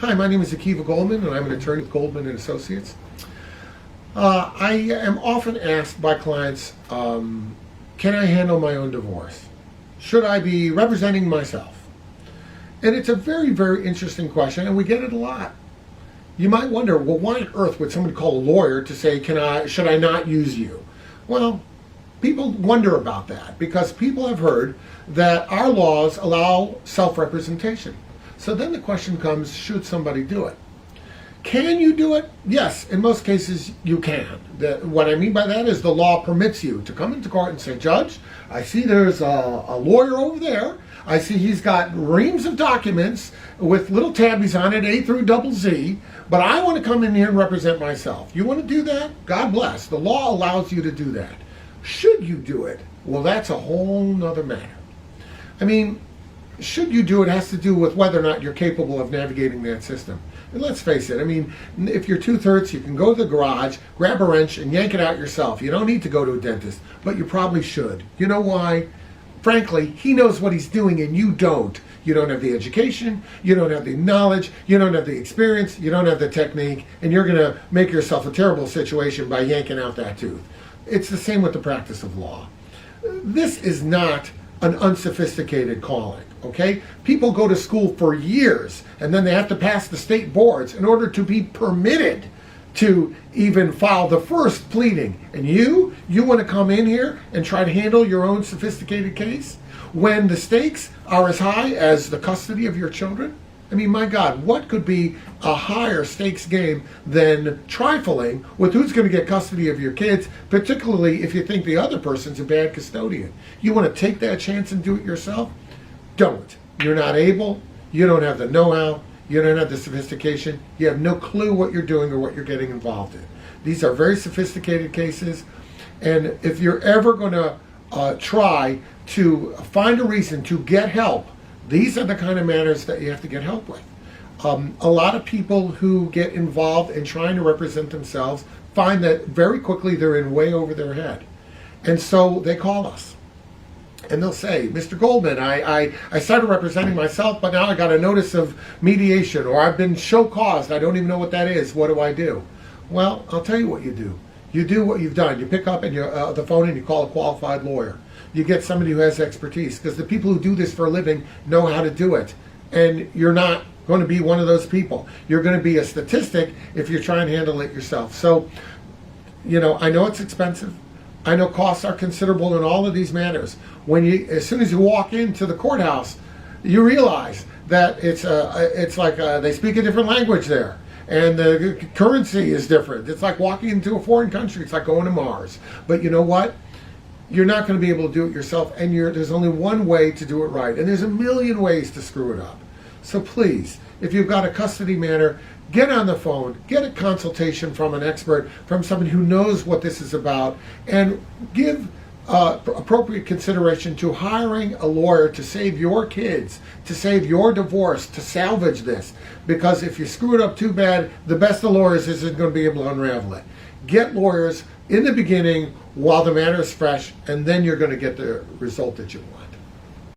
Hi, my name is Goldman, and I'm an attorney with Goldman and Associates. I am often asked by clients, can I handle my own divorce? Should I be representing myself? And it's a very, very interesting question, and we get it a lot. You might wonder, well, why on earth would someone call a lawyer to say, should I not use you? Well, people wonder about that because people have heard that our laws allow self-representation. So then the question comes, should somebody do it? Can you do it? Yes, in most cases you can. What I mean by that is the law permits you to come into court and say, Judge, I see there's a lawyer over there. I see he's got reams of documents with little tabbies on it, A through double Z, but I want to come in here and represent myself. You want to do that? God bless. The law allows you to do that. Should you do it? Well, that's a whole nother matter. I mean, should you do it has to do with whether or not you're capable of navigating that system. And let's face it, I mean, if your tooth hurts, you can go to the garage, grab a wrench, and yank it out yourself. You don't need to go to a dentist, but you probably should. You know why? Frankly, he knows what he's doing and you don't. You don't have the education, you don't have the knowledge, you don't have the experience, you don't have the technique, and you're going to make yourself a terrible situation by yanking out that tooth. It's the same with the practice of law. This is not an unsophisticated calling, okay? People go to school for years and then they have to pass the state boards in order to be permitted to even file the first pleading. And you want to come in here and try to handle your own sophisticated case when the stakes are as high as the custody of your children? I mean, my God, what could be a higher stakes game than trifling with who's going to get custody of your kids, particularly if you think the other person's a bad custodian? You want to take that chance and do it yourself? Don't. You're not able. You don't have the know-how. You don't have the sophistication. You have no clue what you're doing or what you're getting involved in. These are very sophisticated cases, and if you're ever going to try to find a reason to get help, these are the kind of matters that you have to get help with. A lot of people who get involved in trying to represent themselves find that very quickly they're in way over their head. And so they call us. And they'll say, Mr. Goldman, I started representing myself, but now I got a notice of mediation, or I've been show-caused. I don't even know what that is. What do I do? Well, I'll tell you what you do. You do what you've done. You pick up the phone and you call a qualified lawyer. You get somebody who has expertise, because the people who do this for a living know how to do it. And you're not going to be one of those people. You're going to be a statistic if you're trying to handle it yourself. So, I know it's expensive. I know costs are considerable in all of these matters. As soon as you walk into the courthouse, you realize that it's like they speak a different language there. And the currency is different. It's like walking into a foreign country. It's like going to Mars. But you know what? You're not going to be able to do it yourself, and there's only one way to do it right. And there's a million ways to screw it up. So please, if you've got a custody matter, get on the phone, get a consultation from an expert, from somebody who knows what this is about, and give appropriate consideration to hiring a lawyer to save your kids, to save your divorce, to salvage this. Because if you screw it up too bad, the best of lawyers isn't going to be able to unravel it. Get lawyers in the beginning while the matter is fresh, and then you're going to get the result that you want.